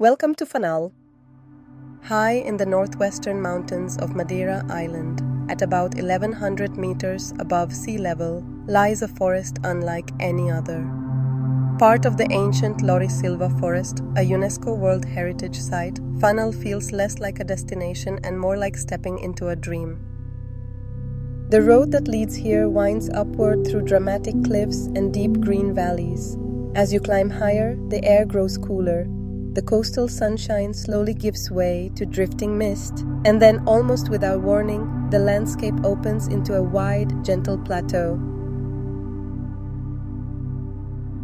Welcome to Fanal. High in the northwestern mountains of Madeira Island, at about 1100 meters above sea level, lies a forest unlike any other. Part of the ancient Laurisilva forest, a UNESCO World Heritage Site, Fanal feels less like a destination and more like stepping into a dream. The road that leads here winds upward through dramatic cliffs and deep green valleys. As you climb higher, the air grows cooler. The coastal sunshine slowly gives way to drifting mist, and then, almost without warning, the landscape opens into a wide, gentle plateau.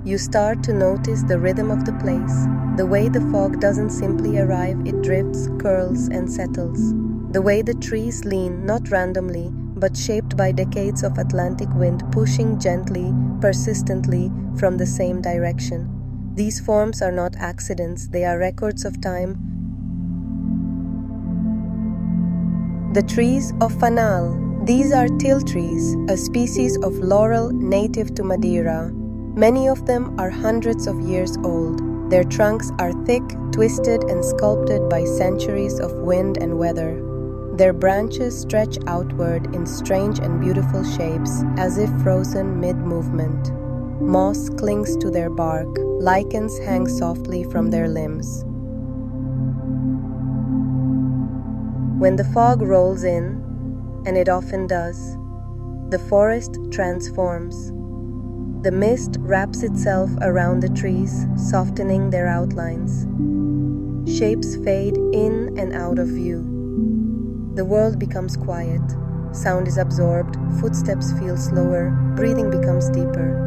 You start to notice the rhythm of the place, the way the fog doesn't simply arrive, it drifts, curls, and settles. The way the trees lean, not randomly, but shaped by decades of Atlantic wind pushing gently, persistently from the same direction. These forms are not accidents, they are records of time. The trees of Fanal. These are till trees, a species of laurel native to Madeira. Many of them are hundreds of years old. Their trunks are thick, twisted, and sculpted by centuries of wind and weather. Their branches stretch outward in strange and beautiful shapes, as if frozen mid-movement. Moss clings to their bark, lichens hang softly from their limbs. When the fog rolls in, and it often does, the forest transforms. The mist wraps itself around the trees, softening their outlines. Shapes fade in and out of view. The world becomes quiet. Sound is absorbed, footsteps feel slower, breathing becomes deeper.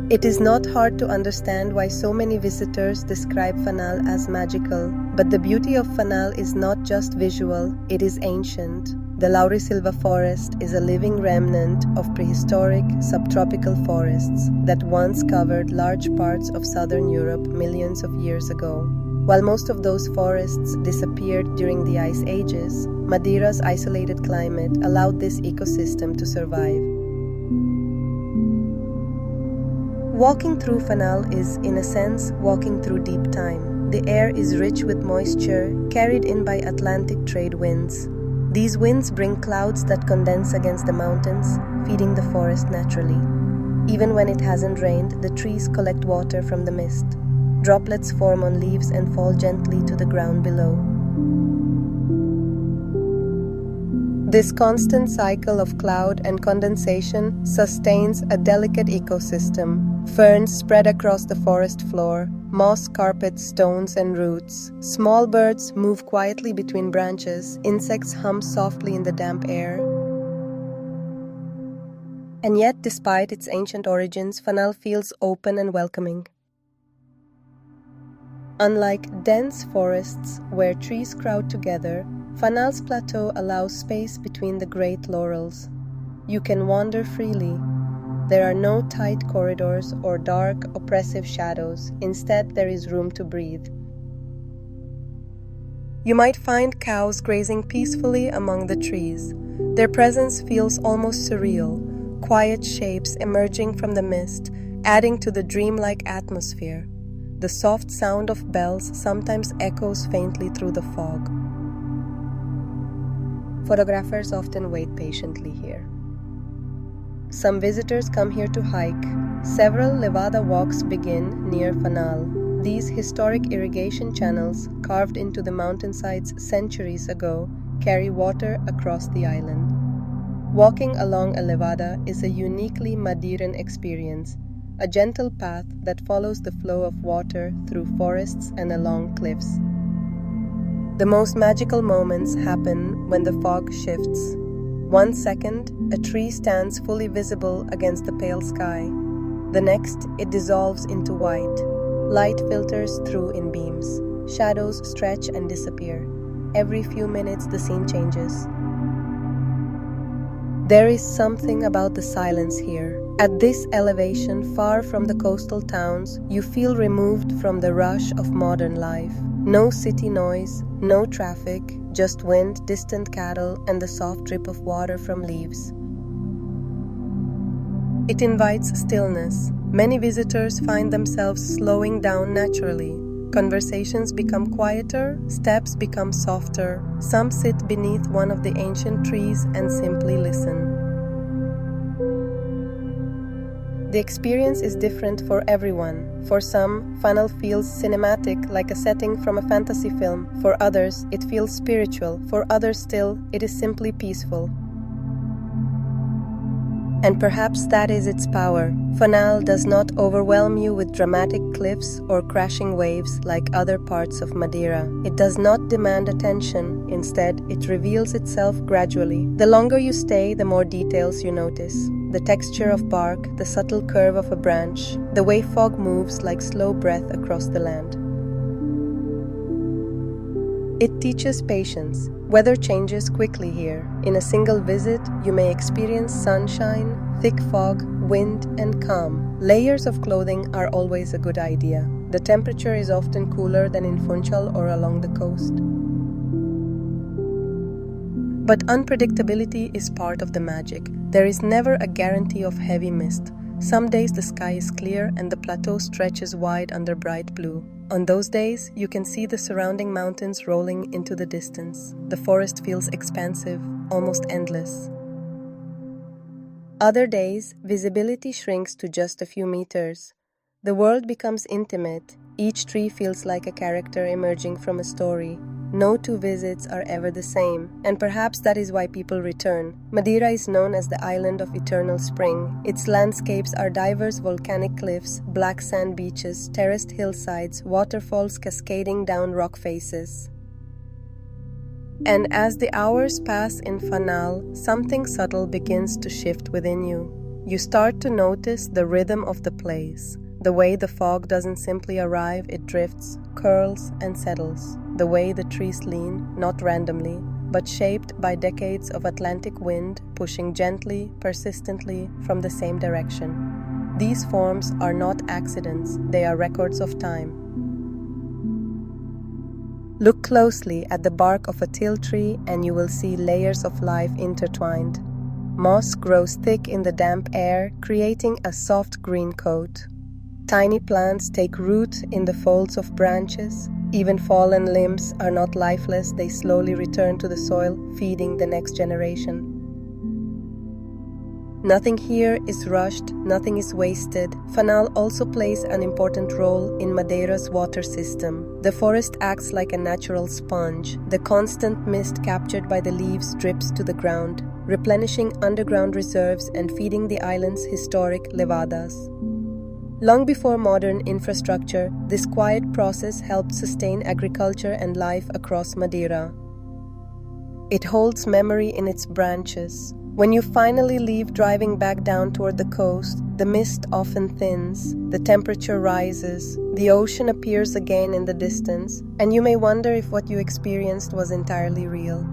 It is not hard to understand why so many visitors describe Fanal as magical, but the beauty of Fanal is not just visual, it is ancient. The Laurisilva forest is a living remnant of prehistoric subtropical forests that once covered large parts of southern Europe millions of years ago. While most of those forests disappeared during the ice ages, Madeira's isolated climate allowed this ecosystem to survive. Walking through Fanal is, in a sense, walking through deep time. The air is rich with moisture, carried in by Atlantic trade winds. These winds bring clouds that condense against the mountains, feeding the forest naturally. Even when it hasn't rained, the trees collect water from the mist. Droplets form on leaves and fall gently to the ground below. This constant cycle of cloud and condensation sustains a delicate ecosystem. Ferns spread across the forest floor, moss carpets stones and roots. Small birds move quietly between branches, insects hum softly in the damp air. And yet, despite its ancient origins, Fanal feels open and welcoming. Unlike dense forests where trees crowd together, Fanal's plateau allows space between the great laurels. You can wander freely. There are no tight corridors or dark, oppressive shadows. Instead, there is room to breathe. You might find cows grazing peacefully among the trees. Their presence feels almost surreal, quiet shapes emerging from the mist, adding to the dreamlike atmosphere. The soft sound of bells sometimes echoes faintly through the fog. Photographers often wait patiently here. Some visitors come here to hike. Several levada walks begin near Fanal. These historic irrigation channels, carved into the mountainsides centuries ago, carry water across the island. Walking along a levada is a uniquely Madeiran experience, a gentle path that follows the flow of water through forests and along cliffs. The most magical moments happen when the fog shifts. 1 second, a tree stands fully visible against the pale sky. The next, it dissolves into white. Light filters through in beams. Shadows stretch and disappear. Every few minutes, the scene changes. There is something about the silence here. At this elevation, far from the coastal towns, you feel removed from the rush of modern life. No city noise, no traffic, just wind, distant cattle, and the soft drip of water from leaves. It invites stillness. Many visitors find themselves slowing down naturally. Conversations become quieter, steps become softer. Some sit beneath one of the ancient trees and simply listen. The experience is different for everyone. For some, Fanal feels cinematic, like a setting from a fantasy film. For others, it feels spiritual. For others still, it is simply peaceful. And perhaps that is its power. Fanal does not overwhelm you with dramatic cliffs or crashing waves like other parts of Madeira. It does not demand attention. Instead, it reveals itself gradually. The longer you stay, the more details you notice. The texture of bark, the subtle curve of a branch, the way fog moves like slow breath across the land. It teaches patience. Weather changes quickly here. In a single visit, you may experience sunshine, thick fog, wind, and calm. Layers of clothing are always a good idea. The temperature is often cooler than in Funchal or along the coast. But unpredictability is part of the magic. There is never a guarantee of heavy mist. Some days the sky is clear and the plateau stretches wide under bright blue. On those days, you can see the surrounding mountains rolling into the distance. The forest feels expansive, almost endless. Other days, visibility shrinks to just a few meters. The world becomes intimate. Each tree feels like a character emerging from a story. No two visits are ever the same, and perhaps that is why people return. Madeira is known as the island of eternal spring. Its landscapes are diverse volcanic cliffs, black sand beaches, terraced hillsides, waterfalls cascading down rock faces. And as the hours pass in Fanal, something subtle begins to shift within you. You start to notice the rhythm of the place. The way the fog doesn't simply arrive, it drifts, curls, and settles. The way the trees lean, not randomly, but shaped by decades of Atlantic wind pushing gently, persistently from the same direction. These forms are not accidents, they are records of time. Look closely at the bark of a til tree and you will see layers of life intertwined. Moss grows thick in the damp air, creating a soft green coat. Tiny plants take root in the folds of branches. Even fallen limbs are not lifeless, they slowly return to the soil, feeding the next generation. Nothing here is rushed, nothing is wasted. Fanal also plays an important role in Madeira's water system. The forest acts like a natural sponge. The constant mist captured by the leaves drips to the ground, replenishing underground reserves and feeding the island's historic levadas. Long before modern infrastructure, this quiet process helped sustain agriculture and life across Madeira. It holds memory in its branches. When you finally leave driving back down toward the coast, the mist often thins, the temperature rises, the ocean appears again in the distance, and you may wonder if what you experienced was entirely real.